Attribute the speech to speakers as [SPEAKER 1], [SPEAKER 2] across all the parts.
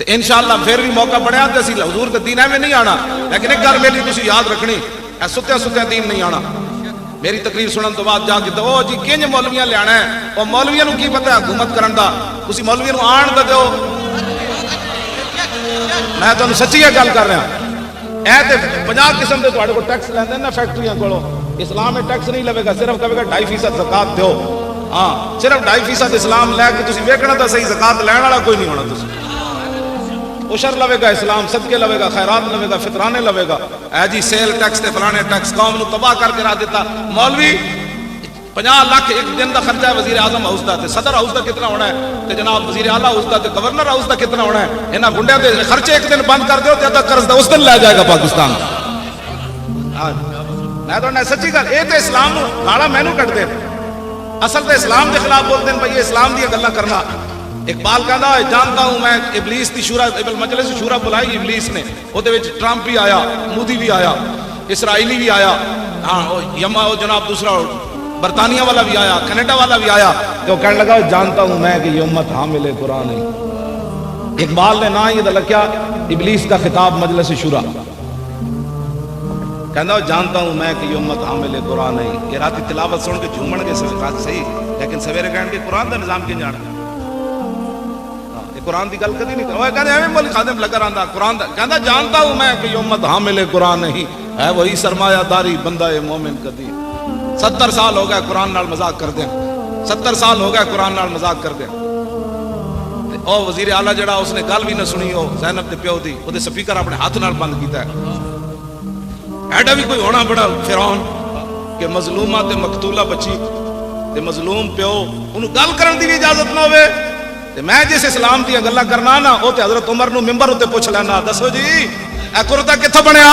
[SPEAKER 1] تو انشاءاللہ پھر بھی موقع بنیا تو اسی حضور کے دین میں نہیں آنا، لیکن ایک گل میری تسی یاد رکھنی، اے ستیا ستیا دین نہیں آنا۔ میری تقریر سنن تو بعد جا کے تو او جی کنج مولویاں لے آنا ہے، او مولویاں نو کی پتہ ہے حکومت کرن دا، تسی مولویاں نو آن تے دیو۔ میں تانوں سچی گل کر رہا، اے تے 50 قسم دے تواڈے کو ٹیکس لیندے نا فیکٹریاں کولوں، اسلام میں ٹیکس نہیں لوے گا، صرف کہے گا 2.5% زکات دیو۔ ہاں صرف 2.5% اسلام لے کے تسی ویکھنا تا صحیح، زکات لین والا کوئی نہیں ہونا، تسی عشر لوے گا، اسلام صدقے لوے گا، خیرات لوے گا، فطرانے لوے گا۔ اے جی سیل ٹیکس تے فلانے ٹیکس قوم نو تباہ کر کے رکھ دیتا۔ مولوی 50 لاکھ ایک دن دا خرچہ ہے وزیر اعظم ہاؤس دا، تے صدر ہاؤس دا کتنا ہونا ہے، تے جناب وزیر اعلیٰ ہاؤس دا تے گورنر ہاؤس دا کتنا ہونا ہے۔ انہاں گنڈیاں دے خرچے ایک دن بند کر دیو تے ادھا قرض دا اس دن لے جائے گا پاکستان۔ میں تو سچی گل، اے تے اسلام نو گالا مینوں کٹ دے، اصل تے اسلام دے خلاف بول دین بھائی اسلام دی گلاں کرنا۔ اقبال کہندا ہے جانتا ہوں میں ابلیس دی شورا، مجلس شورا بلائی ابلیس نے، او دے وچ ٹرمپ بھی آیا، مودی بھی آیا، اسرائیلی بھی آیا، ہاں یما جناب دوسرا برطانیہ والا بھی آیا، کینیڈا والا بھی آیا، تو کہنے لگا جانتا ہوں میں کہ یہ امت حامل قرآن ہے۔ اقبال نے نہ یہ لکھیا ابلیس کا خطاب مجلس شورا، کہندا جانتا ہوں میں کہ یہ امت حامل قرآن ہے۔ یہ راتی تلاوت سن کے جھومن گے صحیح، لیکن سویرے کہن گے قرآن دا نظام کی جانا، قرآن دی گل کدی نہیں کرو۔ کہندے ایویں مول خادم لگا رہندا قرآن دا، کہندا جانتا ہوں میں کہ یہ امت حامل قرآن نہیں ہے، وہی سرمایہ داری بندہ مومن کدی۔ 70 سال ہو گئے قرآن نال مذاق کر دیں، 70 سال ہو گئے قرآن نال مذاق کر دیں۔ او وزیر اعلیٰ جڑا اس نے گل بھی نہ سنی، او زینب دے پیو دی، او دے سپیکر اپنے ہاتھ نال بند کیتا ہے۔ ایڈا بھی کوئی ہونا بڑا فرعون کہ مظلومہ تے مقتولہ بچی تے مظلوم پیو انہوں گل کرن دی بھی اجازت نہ ہوئے۔ تے میں جس اسلام دی گلاں کرنا نا، او تے حضرت عمر نو منبر تے پوچھ لینا، دسو جی اے کرتا کتھوں بنیا؟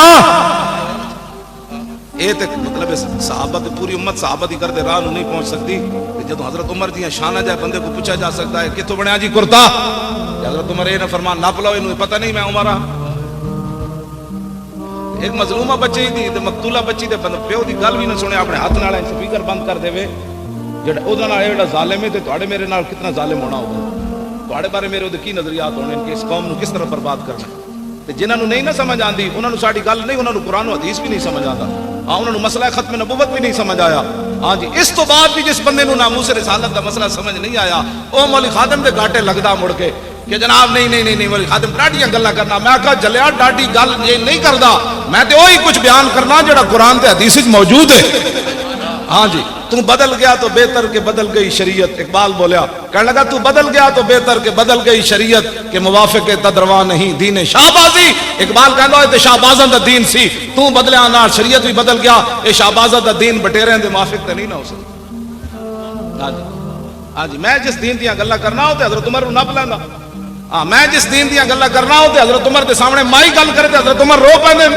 [SPEAKER 1] اے تے مطلب صحابہ تے پوری امت صحابہ دی کردے راہ نو نہیں پہنچ سکتی، تے جدوں حضرت عمر دی شان جائے بندے کو پوچھا جا سکتا ہے کتھوں بنیا جی کرتا؟ حضرت عمر اے نہ فرمان نپ لو، اینوں پتہ نہیں میں عمر ہاں۔ ایک مظلومہ بچی دی تے مقتولہ بچی دے پیو دی گل بھی نہ سنے، اپنے ہاتھ نال سپیکر بند کر دے وے، جڑا او دا نال جڑا ظالم ہے تے تواڈے میرے نال کتنا ظالم ہونا ہوگا، تواڈے بارے میرے دے کی نظریات ہونے کہ اس قوم نو کس طرح برباد کرنا۔ تے جنہاں نو نہیں نہ سمجھ آندی انہاں نو ساڈی گل نہیں، انہاں نو قرآن و حدیث بھی نہیں سمجھ آندا، ہاں انہاں نو مسئلہ ختم نبوت بھی نہیں سمجھ آیا۔ ہاں جی اس تو بعد بھی جس بندے نو ناموس رسالت دا مسئلہ سمجھ نہیں آیا، او مولوی خادم دے گاٹے لگدا مڑ کے کہ جناب نہیں مولوی خادم ڈاڈیاں گلاں کرنا۔ میں کہا جلیا ڈاڈی گل یہ نہیں کردا، میں تے وہی کچھ بیان کرنا جڑا قرآن تے حدیث وچ موجود ہے۔ ہاں جی تو بدل گیا تو بہتر کہ بدل گئی شریعت، اقبال بولیا، کہنے لگا تو بدل گیا تو بہتر کہ بدل گئی شریعت، کہ موافق تدروا نہیں دین شہبازی۔ اقبال کہندا ہے تے شہبازاں دا دین سی، تو بدلیا نال شریعت بھی بدل گیا، اے شہبازاں دا دین بٹیریاں دے موافق تے نہیں نہ ہو سکتا۔ ہاں جی میں جس دین دیاں گلاں کرنا ہو تے حضرت عمر نو نپ لیندا، ہاں میں جس دین دیاں گلاں کرنا ہو تے حضرت عمر دے سامنے مائی گل کرے تے حضرت عمر رو پیندے۔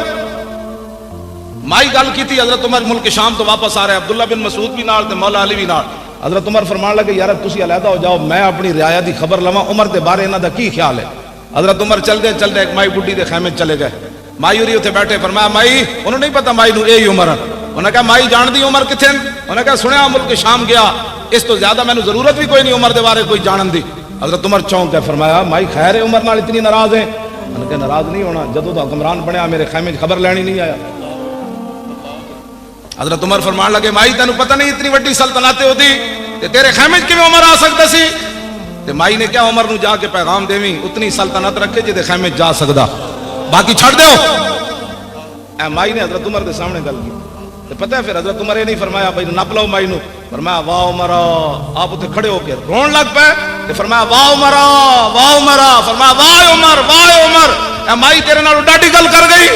[SPEAKER 1] مائی گل کی تھی حضرت عمر ملک شام تو واپس آ رہے، عبداللہ بن مسعود بھی نال تے مولا علی بھی نال۔ حضرت عمر فرمان لگے یار تسی علیحدہ ہو جاؤ، میں اپنی رعایا دی خبر لواں عمر دے بارے انہاں دا کی خیال ہے۔ حضرت عمر چل دے ایک مائی بڈھی دے خیمے چلے گئے، مائی ہوری اتنے بیٹھے، فرمایا مائی، انہوں نہیں پتا مائی نو یہی عمر ہے۔ انہوں نے کہا مائی جان دی عمر کتنے؟ انہوں نے کہا سنیا ملک شام گیا، اس تو زیادہ میں نے ضرورت بھی کوئی نہیں عمر دے بارے کوئی جانن دی۔ حضرت عمر چونک ہے، فرمایا مائی خیر ہے عمر نال اتنی ناراض ہے؟ انہوں نے کہا ناراض نہیں ہونا، جدوں دا حکمران بنیا میرے خیمے خبر لینی نہیں آیا۔ حضرت عمر فرمان لگے مائی تینوں پتہ نہیں اتنی وڈی سلطنت ہوتی تے تیرے خیمے وچ کیویں عمر آ سکدا سی؟ تے مائی نے کیا عمر نو جا کے پیغام دیویں اتنی سلطنت رکھے جے دے خیمے وچ جا سکدا، باقی چھڑ دیو۔ اے مائی نے حضرت عمر دے سامنے گل کی تے پتہ ہے پھر حضرت عمر یہ نہیں فرمایا بھائی نپ لو مائی نو، فرمایا واہ عمر، آپ اتنے کھڑے ہو کے رون لگ پے تے فرمایا واہ عمر واہ عمر، فرمایا واہ عمر واہ عمر، اے مائی تیرے نال ڈاڈی گل کر گئی۔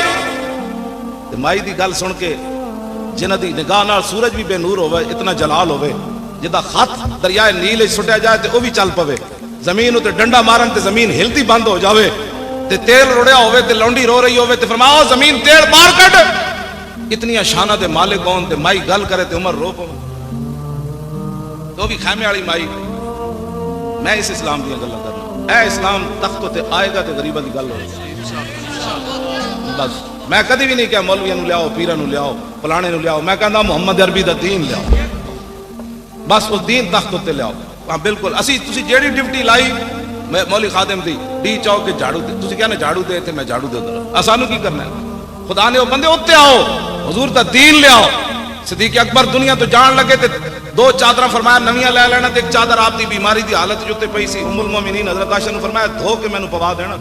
[SPEAKER 1] تے مائی دی گل سن کے جنہ دی نگاہ نال سورج بھی بے نور ہوئے، اتنا جلال ہوئے، جدا خط دریائے نیل سٹیا جائے تے او بھی چل پوے، زمین تے ڈنڈا مارن تے زمین ہلتی بند ہو جاوے، تے تیل رڑیا ہوئے تے لونڈی رو رہی ہوئے تے فرمایا زمین تیل بار کٹ، اتنی شانہ دے مالک ہون تے مائی گل کرے تے عمر رو پوے، تو بھی خیمے والی مائی۔ میں اس اسلام دی گلاں کرنا، اے اسلام تخت تے آئے گا تے غریباں دی گل ہوے بس۔ میں کدی بھی نہیں کہا مولویاں نو لیاؤ، پیراں نو لیاؤ، فلانے نو لیاؤ، میں کہندا محمد عربی دا دین لیاؤ، بس اس دین تخت تے لیاؤ۔ ہاں بالکل اسی تسی جیڑی ڈیوٹی لائی میں مولوی خادم دی ڈی چوک کے جھاڑو دے تسی کہنا جھاڑو دے تے میں جھاڑو دے دوں اسانو کی کرنا ہے خدا نے وہ بندے اوتے آؤ حضور دا دین لے آؤ صدیق اکبر دنیا تو جان لگے تے دو چادر فرمایا نویاں لے لینا تے ایک چادر آپ دی بیماری دی حالت جو تے پئی سی ام المومنین حضرت عائشہ نے فرمایا دھو کے مینوں پوا دینا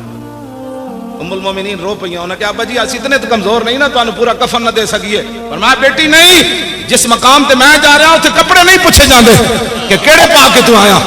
[SPEAKER 1] ام المومنین رو پئیاں انہاں کہ ابا جی اسی اتنے تو کمزور نہیں نا تانوں پورا کفن نہ دے سکیے فرمایا بیٹی نہیں جس مقام تے میں جا رہا ہوں تے کپڑے نہیں پوچھے جاندے کہ کیڑے پا کے تو آیا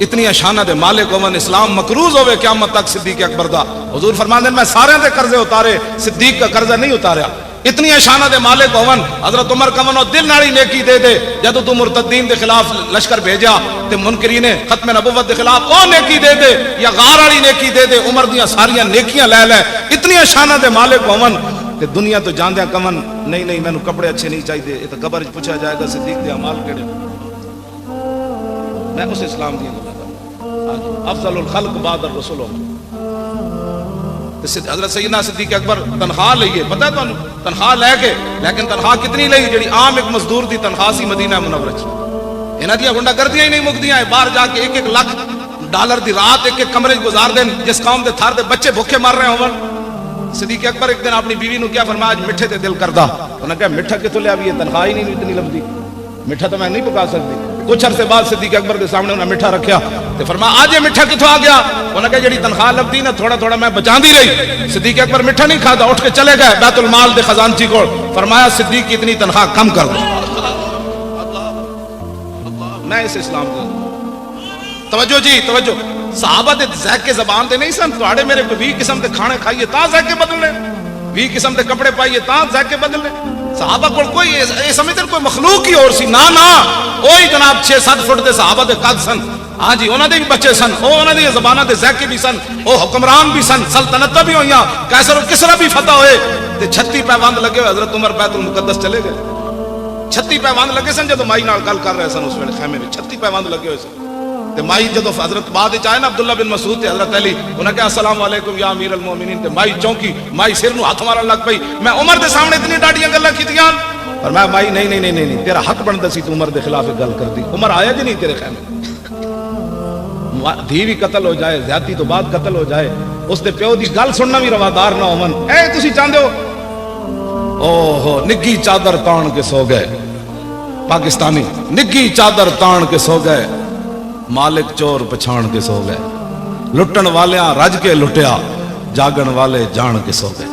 [SPEAKER 1] اتنی شانہ دے مالک ہون اسلام مقروض ہوئے قیامت تک صدیق اکبر دا حضور فرماندے میں سارے دے قرضے اتارے صدیق کا قرضہ نہیں اتاریا اتنی شانہ دے مالک ہون حضرت عمر کمنو دل ناڑی نیکی دے دے جدو تو مرتدین دے خلاف لشکر بھیجا تے منکرین ختم نبوت دے خلاف او نیکی دے دے یا غار والی نیکی دے دے عمر دیاں ساریاں نیکیاں لے لے اتنی شانہ دے مالک ہون تے دنیا تو جاندیاں کمن نہیں مینوں کپڑے اچھے نہیں چاہیے یہ تو قبر وچ پوچھا جائے گا صدیق دے اعمال کیڑے میں اس اسلام دی افضل الخلق بعد الرسول حضرت سیدنا صدیق اکبر تنخواہ لئیے پتہ ہے تانوں تنخواہ لے کے لیکن تنخواہ کتنی لئی جڑی عام ایک مزدور دی تنخواہ سی مدینہ منورہ چ انہاں دی گنڈا گردیاں ہی نہیں مکدیاں باہر جا کے 1-1 لاکھ ڈالر دی رات ایک کمرے گزار دین جس قوم دے تھار دے بچے بھوکے مر رہے ہون صدیق اکبر ایک دن اپنی بیوی نو کیا فرمایا آج مٹھے تے دل کردا انہاں کہا مٹھا کتوں لیا بھی تنخواہ ہی نہیں اتنی لبدی مٹھا تو میں نہیں پکا سکتی کچھ عرصے بعد صدیق اکبر کے سامنے انہوں نے مٹھا رکھیا تے فرمایا آج یہ مٹھا کتوں آ گیا انہوں نے کہا جڑی تنخواہ لبدی نا تھوڑا تھوڑا میں بچاندی رہی صدیق اکبر مٹھا نہیں کھاتا اٹھ کے چلے گئے بیت المال دے خزانچی کو فرمایا صدیق کی اتنی تنخواہ کم کر دو میں اس اسلام کا توجہ جی توجہ صحابہ دے ذائقے زبان دے نہیں سن تواڈے میرے کو 20 قسم دے کھانے کھائیے تا ذائقے بدلنے 20 قسم دے کپڑے پائیے تا ذائقے بدلنے صحابہ کو کوئی یہ سمجھتے کوئی مخلوق ہی اور سی نا وہی جناب 6-7 فٹ دے صحابہ دے قد سن ہاں جی انہوں نے بھی بچے سن انہوں نے زبانہ دے ذائقے بھی سن وہ حکمران بھی سن سلطنت بھی ہوئیاں قیصر و کسرا بھی فتح ہوئے تے 36 پیوند لگے ہوئے حضرت عمر بیت المقدس چلے گئے 36 پیوند لگے سن جدو مائی نال گل کر رہے سن اس ویلے خیمے میں 36 پیوند لگے ہوئے سن تے مائی جدو حضرت بعد وچ آئے نا عبداللہ بن مسعود تے حضرت علی انہاں کہا السلام علیکم یا امیر المومنین تے مائی چونکی مائی سر نو ہاتھ مارن لگ پئی میں عمر دے سامنے اتنی ڈاڈیاں گلاں کیتیاں اور میں مائی نہیں تیرا حق بندا سی تو عمر دے خلاف گل کر دی عمر آیا جی نہیں تیرے خیمے دھی بھی قتل ہو جائے زیادتی تو بعد قتل ہو جائے اس دے پیو دی گل سننا بھی روادار نہ ہون اے تسی چاہندے ہو اوہو نگی چادر تان کے سو گئے پاکستانی نگی چادر تان کے سو گئے مالک چور پچھان کے سو گئے لٹن والیاں رج کے لٹیا جاگن والے جان کے سو گئے